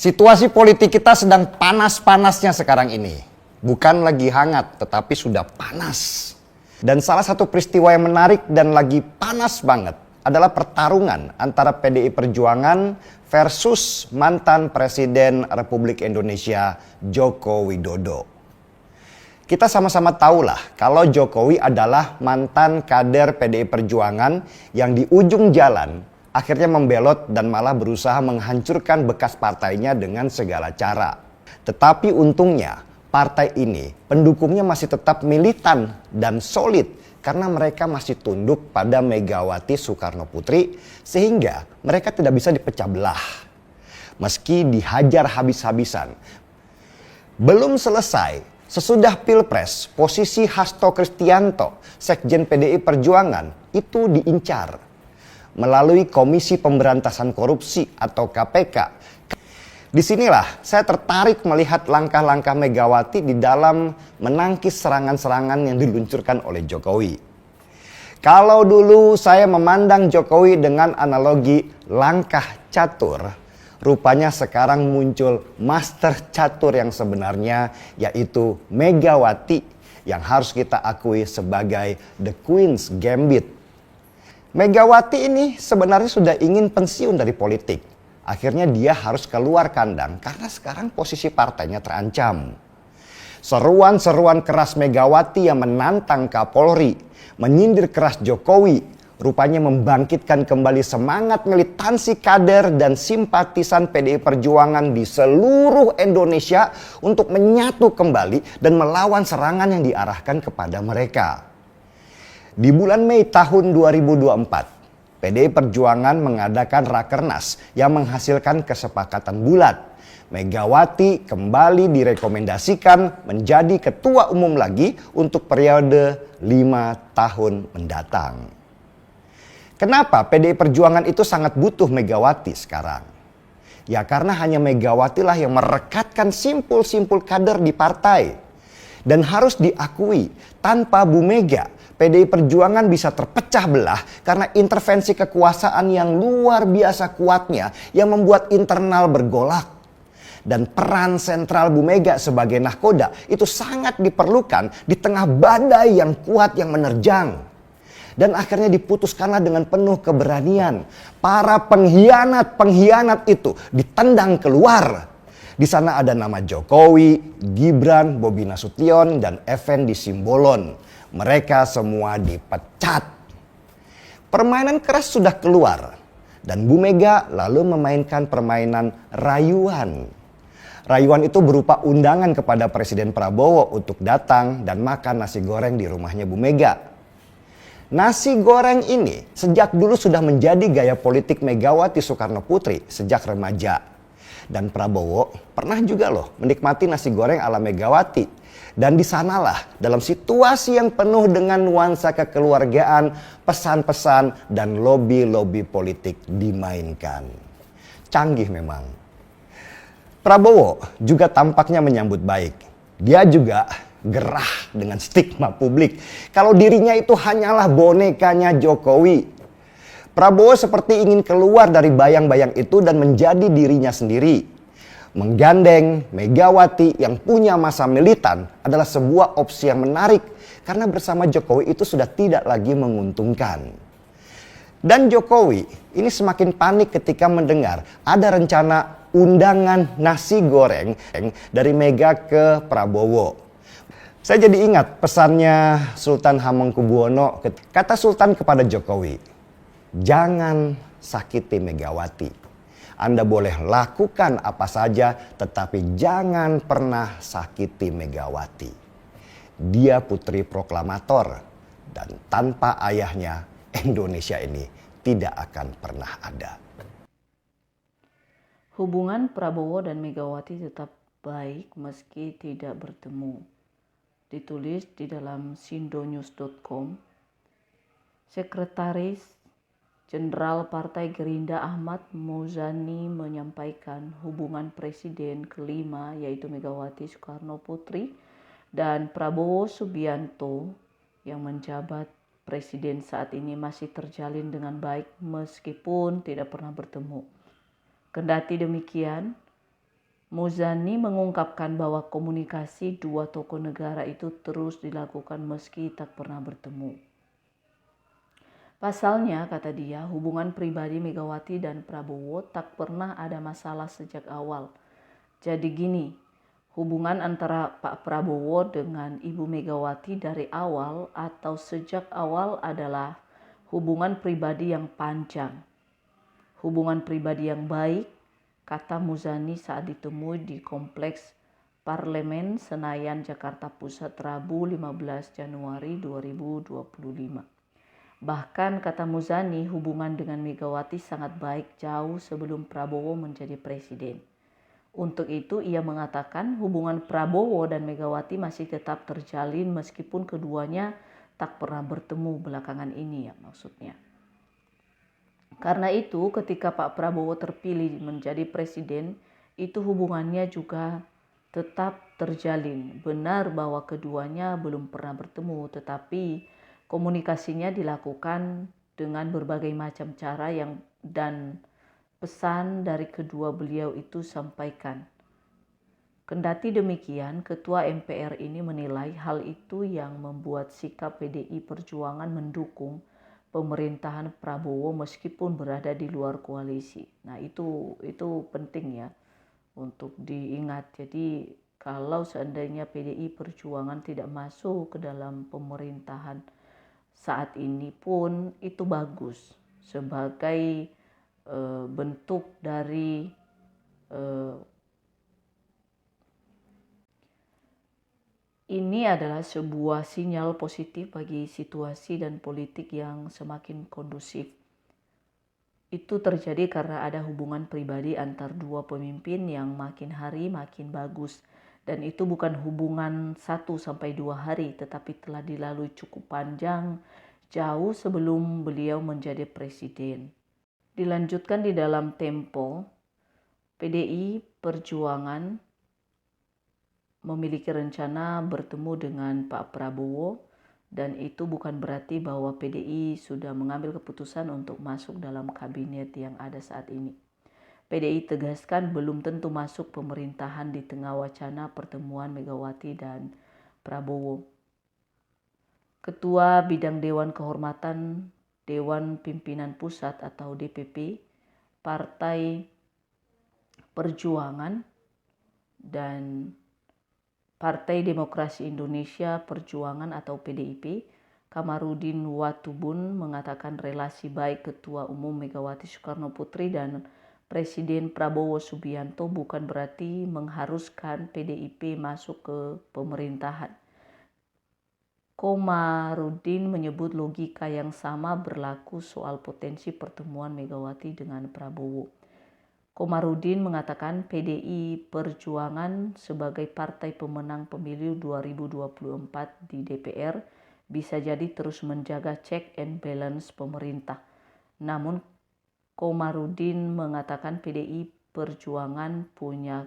Situasi politik kita sedang panas-panasnya sekarang ini. Bukan lagi hangat, tetapi sudah panas. Dan salah satu peristiwa yang menarik dan lagi panas banget adalah pertarungan antara PDI Perjuangan versus mantan Presiden Republik Indonesia Joko Widodo. Kita sama-sama tahulah kalau Jokowi adalah mantan kader PDI Perjuangan yang di ujung jalan akhirnya membelot dan malah berusaha menghancurkan bekas partainya dengan segala cara. Tetapi untungnya partai ini pendukungnya masih tetap militan dan solid karena mereka masih tunduk pada Megawati Soekarno Putri sehingga mereka tidak bisa dipecah belah. Meski dihajar habis-habisan. Belum selesai, sesudah Pilpres, posisi Hasto Kristianto, Sekjen PDI Perjuangan itu diincar melalui Komisi Pemberantasan Korupsi atau KPK. Disinilah saya tertarik melihat langkah-langkah Megawati di dalam menangkis serangan-serangan yang diluncurkan oleh Jokowi. Kalau dulu saya memandang Jokowi dengan analogi langkah catur, rupanya sekarang muncul master catur yang sebenarnya yaitu Megawati yang harus kita akui sebagai The Queen's Gambit. Megawati ini sebenarnya sudah ingin pensiun dari politik. Akhirnya dia harus keluar kandang karena sekarang posisi partainya terancam. Seruan-seruan keras Megawati yang menantang Kapolri, menyindir keras Jokowi, rupanya membangkitkan kembali semangat militansi kader dan simpatisan PDI Perjuangan di seluruh Indonesia untuk menyatu kembali dan melawan serangan yang diarahkan kepada mereka. Di bulan Mei tahun 2024, PDI Perjuangan mengadakan Rakernas yang menghasilkan kesepakatan bulat. Megawati kembali direkomendasikan menjadi ketua umum lagi untuk periode 5 tahun mendatang. Kenapa PDI Perjuangan itu sangat butuh Megawati sekarang? Ya karena hanya Megawati lah yang merekatkan simpul-simpul kader di partai. Dan harus diakui, tanpa Bu Mega, PDI Perjuangan bisa terpecah belah karena intervensi kekuasaan yang luar biasa kuatnya yang membuat internal bergolak. Dan peran sentral Bu Mega sebagai nahkoda itu sangat diperlukan di tengah badai yang kuat yang menerjang. Dan akhirnya diputuskanlah dengan penuh keberanian. Para pengkhianat itu ditendang keluar. Di sana ada nama Jokowi, Gibran, Bobi Nasution, dan Effendi Simbolon. Mereka semua dipecat. Permainan keras sudah keluar. Dan Bu Mega lalu memainkan permainan rayuan. Rayuan itu berupa undangan kepada Presiden Prabowo untuk datang dan makan nasi goreng di rumahnya Bu Mega. Nasi goreng ini sejak dulu sudah menjadi gaya politik Megawati Soekarno Putri sejak remaja. Dan Prabowo pernah juga loh menikmati nasi goreng ala Megawati. Dan di sanalah dalam situasi yang penuh dengan nuansa kekeluargaan, pesan-pesan dan lobby-lobby politik dimainkan. Canggih memang. Prabowo juga tampaknya menyambut baik. Dia juga gerah dengan stigma publik kalau dirinya itu hanyalah bonekanya Jokowi. Prabowo seperti ingin keluar dari bayang-bayang itu dan menjadi dirinya sendiri. Menggandeng Megawati yang punya masa militan adalah sebuah opsi yang menarik karena bersama Jokowi itu sudah tidak lagi menguntungkan. Dan Jokowi ini semakin panik ketika mendengar ada rencana undangan nasi goreng dari Mega ke Prabowo. Saya jadi ingat pesannya Sultan Hamengkubuwono. Kata Sultan kepada Jokowi, jangan sakiti Megawati. Anda boleh lakukan apa saja, tetapi jangan pernah sakiti Megawati. Dia putri proklamator, dan tanpa ayahnya, Indonesia ini tidak akan pernah ada. Hubungan Prabowo dan Megawati tetap baik meski tidak bertemu. Ditulis di dalam sindonews.com. Sekretaris Jenderal Partai Gerindra Ahmad Muzani menyampaikan hubungan Presiden kelima yaitu Megawati Soekarno Putri dan Prabowo Subianto yang menjabat Presiden saat ini masih terjalin dengan baik meskipun tidak pernah bertemu. Kendati demikian, Muzani mengungkapkan bahwa komunikasi dua tokoh negara itu terus dilakukan meski tak pernah bertemu. Pasalnya, kata dia, hubungan pribadi Megawati dan Prabowo tak pernah ada masalah sejak awal. Jadi gini, hubungan antara Pak Prabowo dengan Ibu Megawati dari awal atau sejak awal adalah hubungan pribadi yang panjang. Hubungan pribadi yang baik, kata Muzani saat ditemui di Kompleks Parlemen Senayan, Jakarta Pusat, Rabu 15 Januari 2025. Bahkan kata Muzani, hubungan dengan Megawati sangat baik jauh sebelum Prabowo menjadi presiden. Untuk itu ia mengatakan hubungan Prabowo dan Megawati masih tetap terjalin meskipun keduanya tak pernah bertemu belakangan ini ya maksudnya. Karena itu ketika Pak Prabowo terpilih menjadi presiden, itu hubungannya juga tetap terjalin. Benar bahwa keduanya belum pernah bertemu, tetapi komunikasinya dilakukan dengan berbagai macam cara dan pesan dari kedua beliau itu sampaikan. Kendati demikian, Ketua MPR ini menilai hal itu yang membuat sikap PDI Perjuangan mendukung pemerintahan Prabowo meskipun berada di luar koalisi. Nah, itu penting ya untuk diingat. Jadi kalau seandainya PDI Perjuangan tidak masuk ke dalam pemerintahan saat ini pun itu bagus sebagai bentuk dari ini adalah sebuah sinyal positif bagi situasi dan politik yang semakin kondusif. Itu terjadi karena ada hubungan pribadi antar dua pemimpin yang makin hari makin bagus. Dan itu bukan hubungan 1-2 hari, tetapi telah dilalui cukup panjang, jauh sebelum beliau menjadi presiden. Dilanjutkan di dalam Tempo, PDI Perjuangan memiliki rencana bertemu dengan Pak Prabowo, dan itu bukan berarti bahwa PDI sudah mengambil keputusan untuk masuk dalam kabinet yang ada saat ini. PDI tegaskan belum tentu masuk pemerintahan di tengah wacana pertemuan Megawati dan Prabowo. Ketua Bidang Dewan Kehormatan Dewan Pimpinan Pusat atau DPP Partai Perjuangan dan Partai Demokrasi Indonesia Perjuangan atau PDIP, Kamarudin Watubun mengatakan relasi baik Ketua Umum Megawati Soekarno Putri dan Presiden Prabowo Subianto bukan berarti mengharuskan PDIP masuk ke pemerintahan. Komarudin menyebut logika yang sama berlaku soal potensi pertemuan Megawati dengan Prabowo. Komarudin mengatakan PDI Perjuangan sebagai partai pemenang pemilu 2024 di DPR bisa jadi terus menjaga check and balance pemerintah. Namun Komarudin mengatakan PDI Perjuangan punya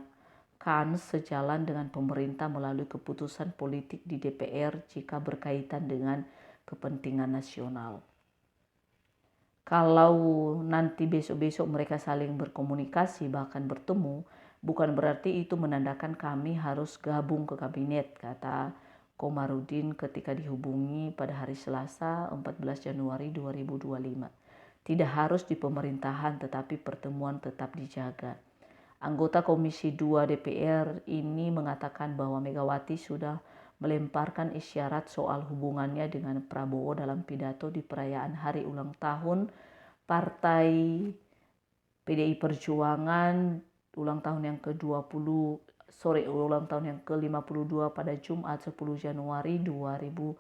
kans sejalan dengan pemerintah melalui keputusan politik di DPR jika berkaitan dengan kepentingan nasional. Kalau nanti besok-besok mereka saling berkomunikasi bahkan bertemu, bukan berarti itu menandakan kami harus gabung ke kabinet, kata Komarudin ketika dihubungi pada hari Selasa 14 Januari 2025. Tidak harus di pemerintahan tetapi pertemuan tetap dijaga. Anggota Komisi 2 DPR ini mengatakan bahwa Megawati sudah melemparkan isyarat soal hubungannya dengan Prabowo dalam pidato di perayaan hari ulang tahun Partai PDI Perjuangan ulang tahun yang ke-52 pada Jumat 10 Januari 2025.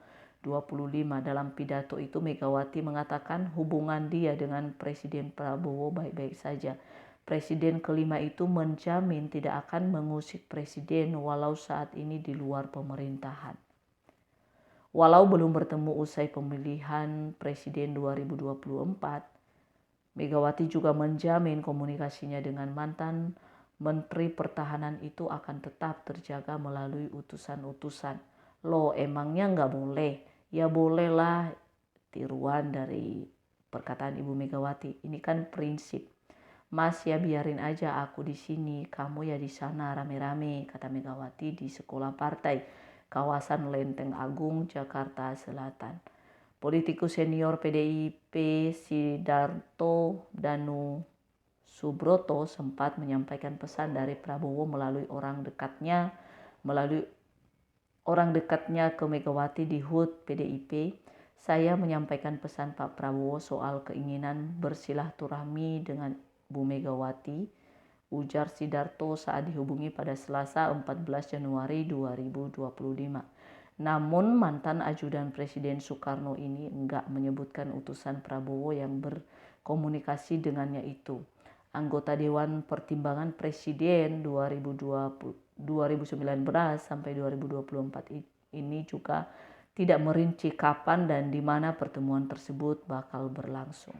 Dalam pidato itu Megawati mengatakan hubungan dia dengan Presiden Prabowo baik-baik saja. Presiden kelima itu menjamin tidak akan mengusik presiden walau saat ini di luar pemerintahan. Walau belum bertemu usai pemilihan presiden 2024, Megawati juga menjamin komunikasinya dengan mantan Menteri Pertahanan itu akan tetap terjaga melalui utusan-utusan. Loh, emangnya nggak boleh? Ya bolehlah, tiruan dari perkataan Ibu Megawati. Ini kan prinsip. Mas ya biarin aja aku di sini, kamu ya di sana rame-rame, kata Megawati di sekolah partai, kawasan Lenteng Agung, Jakarta Selatan. Politikus senior PDIP Sidarto Danu Subroto sempat menyampaikan pesan dari Prabowo melalui orang dekatnya ke Megawati di HUT PDIP. Saya menyampaikan pesan Pak Prabowo soal keinginan bersilaturahmi dengan Bu Megawati, ujar Sidarto saat dihubungi pada Selasa 14 Januari 2025. Namun mantan ajudan Presiden Soekarno ini enggak menyebutkan utusan Prabowo yang berkomunikasi dengannya itu. Anggota Dewan Pertimbangan Presiden 2019 sampai 2024 ini juga tidak merinci kapan dan di mana pertemuan tersebut bakal berlangsung.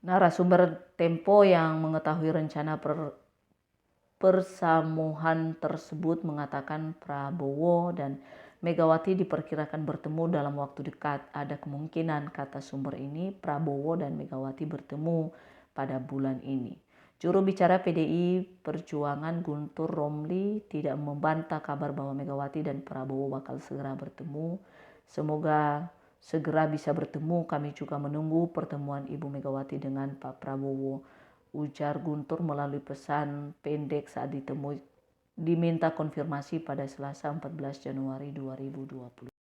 Narasumber Tempo yang mengetahui rencana persamuhan tersebut mengatakan Prabowo dan Megawati diperkirakan bertemu dalam waktu dekat. Ada kemungkinan, kata sumber ini, Prabowo dan Megawati bertemu pada bulan ini. Juru bicara PDI Perjuangan Guntur Romli tidak membantah kabar bahwa Megawati dan Prabowo bakal segera bertemu. Semoga segera bisa bertemu, kami juga menunggu pertemuan Ibu Megawati dengan Pak Prabowo, ujar Guntur melalui pesan pendek saat diminta konfirmasi pada Selasa 14 Januari 2020.